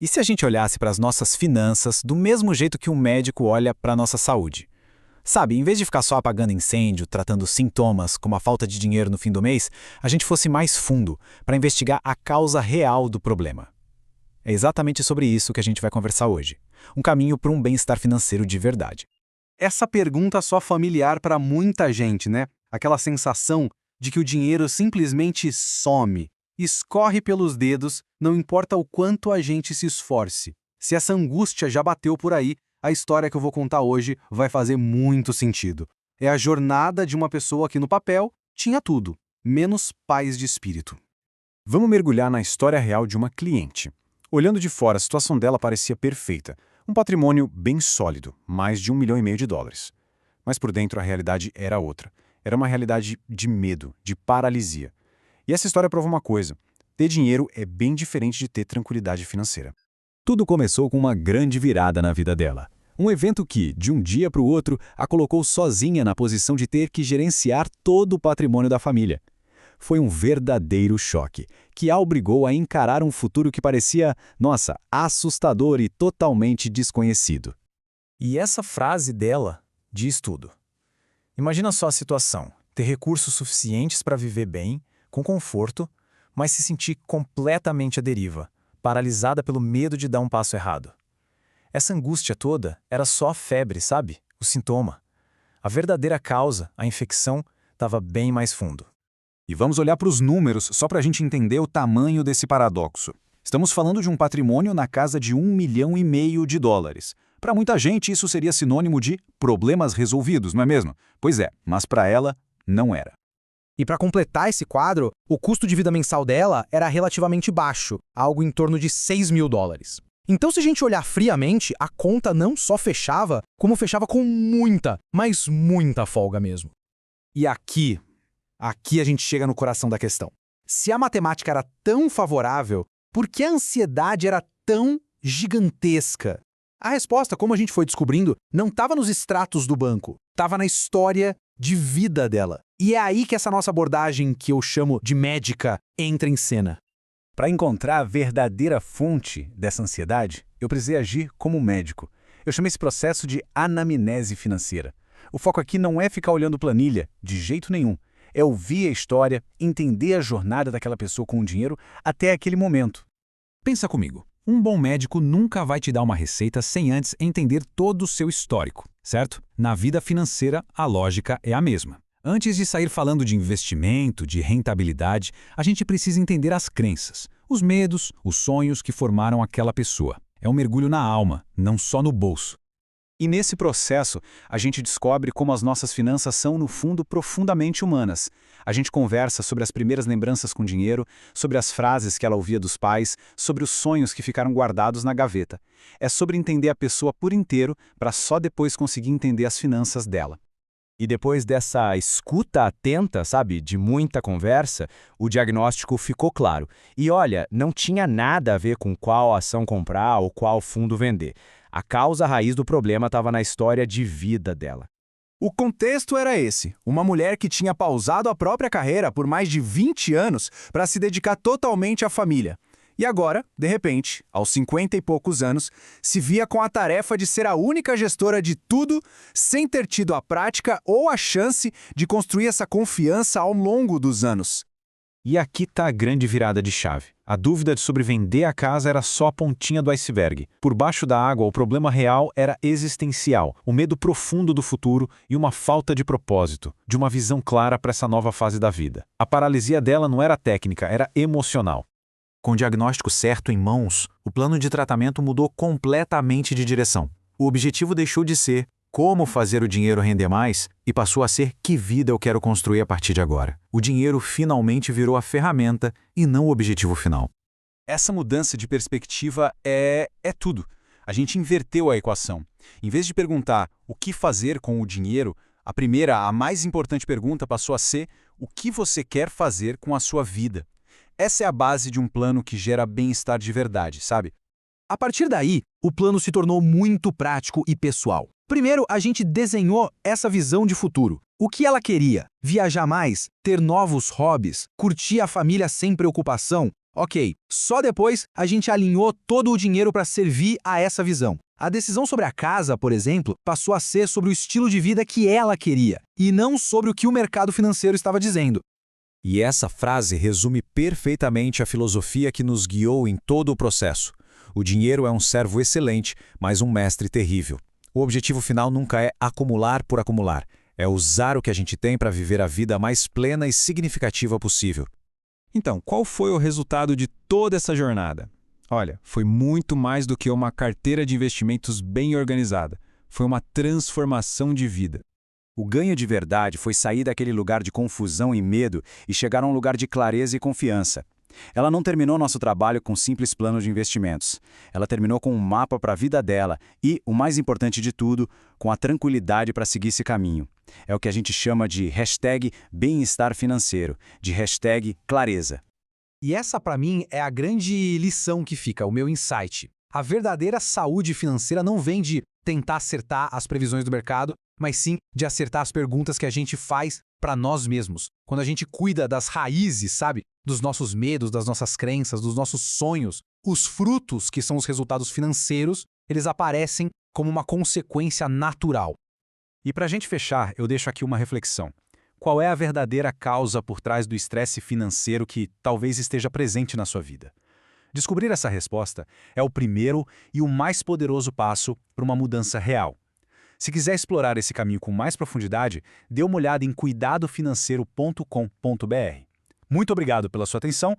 E se a gente olhasse para as nossas finanças do mesmo jeito que um médico olha para a nossa saúde? Sabe, em vez de ficar só apagando incêndio, tratando sintomas, como a falta de dinheiro no fim do mês, a gente fosse mais fundo para investigar a causa real do problema. É exatamente sobre isso que a gente vai conversar hoje. Um caminho para um bem-estar financeiro de verdade. Essa pergunta só familiar para muita gente, né? Aquela sensação de que o dinheiro simplesmente some, escorre pelos dedos, não importa o quanto a gente se esforce. Se essa angústia já bateu por aí, a história que eu vou contar hoje vai fazer muito sentido. É a jornada de uma pessoa que no papel tinha tudo, menos paz de espírito. Vamos mergulhar na história real de uma cliente. Olhando de fora, a situação dela parecia perfeita. Um patrimônio bem sólido, mais de US$ 1,5 milhão. Mas por dentro a realidade era outra. Era uma realidade de medo, de paralisia. E essa história prova uma coisa: ter dinheiro é bem diferente de ter tranquilidade financeira. Tudo começou com uma grande virada na vida dela. Um evento que, de um dia para o outro, a colocou sozinha na posição de ter que gerenciar todo o patrimônio da família. Foi um verdadeiro choque, que a obrigou a encarar um futuro que parecia, nossa, assustador e totalmente desconhecido. E essa frase dela diz tudo. Imagina só a situação: ter recursos suficientes para viver bem, com conforto, mas se sentir completamente à deriva, paralisada pelo medo de dar um passo errado. Essa angústia toda era só a febre, sabe? O sintoma. A verdadeira causa, a infecção, estava bem mais fundo. E vamos olhar para os números só para a gente entender o tamanho desse paradoxo. Estamos falando de um patrimônio na casa de US$ 1,5 milhão. Para muita gente, isso seria sinônimo de problemas resolvidos, não é mesmo? Pois é, mas para ela, não era. E para completar esse quadro, o custo de vida mensal dela era relativamente baixo, algo em torno de US$ 6.000. Então, se a gente olhar friamente, a conta não só fechava, como fechava com muita, mas muita folga mesmo. E aqui a gente chega no coração da questão. Se a matemática era tão favorável, por que a ansiedade era tão gigantesca? A resposta, como a gente foi descobrindo, não estava nos extratos do banco, estava na história de vida dela. E é aí que essa nossa abordagem, que eu chamo de médica, entra em cena. Para encontrar a verdadeira fonte dessa ansiedade, eu precisei agir como médico. Eu chamei esse processo de anamnese financeira. O foco aqui não é ficar olhando planilha, de jeito nenhum. É ouvir a história, entender a jornada daquela pessoa com o dinheiro até aquele momento. Pensa comigo. Um bom médico nunca vai te dar uma receita sem antes entender todo o seu histórico, certo? Na vida financeira, a lógica é a mesma. Antes de sair falando de investimento, de rentabilidade, a gente precisa entender as crenças, os medos, os sonhos que formaram aquela pessoa. É um mergulho na alma, não só no bolso. E nesse processo, a gente descobre como as nossas finanças são, no fundo, profundamente humanas. A gente conversa sobre as primeiras lembranças com dinheiro, sobre as frases que ela ouvia dos pais, sobre os sonhos que ficaram guardados na gaveta. É sobre entender a pessoa por inteiro, para só depois conseguir entender as finanças dela. E depois dessa escuta atenta, sabe, de muita conversa, o diagnóstico ficou claro. E olha, não tinha nada a ver com qual ação comprar ou qual fundo vender. A causa raiz do problema estava na história de vida dela. O contexto era esse: uma mulher que tinha pausado a própria carreira por mais de 20 anos para se dedicar totalmente à família. E agora, de repente, aos 50 e poucos anos, se via com a tarefa de ser a única gestora de tudo, sem ter tido a prática ou a chance de construir essa confiança ao longo dos anos. E aqui está a grande virada de chave. A dúvida sobre vender a casa era só a pontinha do iceberg. Por baixo da água, o problema real era existencial, o medo profundo do futuro e uma falta de propósito, de uma visão clara para essa nova fase da vida. A paralisia dela não era técnica, era emocional. Com o diagnóstico certo em mãos, o plano de tratamento mudou completamente de direção. O objetivo deixou de ser como fazer o dinheiro render mais e passou a ser que vida eu quero construir a partir de agora. O dinheiro finalmente virou a ferramenta e não o objetivo final. Essa mudança de perspectiva é tudo. A gente inverteu a equação. Em vez de perguntar o que fazer com o dinheiro, a mais importante pergunta passou a ser o que você quer fazer com a sua vida. Essa é a base de um plano que gera bem-estar de verdade, sabe? A partir daí, o plano se tornou muito prático e pessoal. Primeiro, a gente desenhou essa visão de futuro. O que ela queria? Viajar mais? Ter novos hobbies? Curtir a família sem preocupação? Ok, só depois a gente alinhou todo o dinheiro para servir a essa visão. A decisão sobre a casa, por exemplo, passou a ser sobre o estilo de vida que ela queria, e não sobre o que o mercado financeiro estava dizendo. E essa frase resume perfeitamente a filosofia que nos guiou em todo o processo. O dinheiro é um servo excelente, mas um mestre terrível. O objetivo final nunca é acumular por acumular, é usar o que a gente tem para viver a vida mais plena e significativa possível. Então, qual foi o resultado de toda essa jornada? Olha, foi muito mais do que uma carteira de investimentos bem organizada. Foi uma transformação de vida. O ganho de verdade foi sair daquele lugar de confusão e medo e chegar a um lugar de clareza e confiança. Ela não terminou nosso trabalho com um simples plano de investimentos. Ela terminou com um mapa para a vida dela e, o mais importante de tudo, com a tranquilidade para seguir esse caminho. É o que a gente chama de #bem-estar financeiro, de #clareza. E essa, para mim, é a grande lição que fica, o meu insight. A verdadeira saúde financeira não vem de tentar acertar as previsões do mercado, mas sim de acertar as perguntas que a gente faz para nós mesmos. Quando a gente cuida das raízes, sabe? Dos nossos medos, das nossas crenças, dos nossos sonhos, os frutos, que são os resultados financeiros, eles aparecem como uma consequência natural. E para a gente fechar, eu deixo aqui uma reflexão. Qual é a verdadeira causa por trás do estresse financeiro que talvez esteja presente na sua vida? Descobrir essa resposta é o primeiro e o mais poderoso passo para uma mudança real. Se quiser explorar esse caminho com mais profundidade, dê uma olhada em cuidadofinanceiro.com.br. Muito obrigado pela sua atenção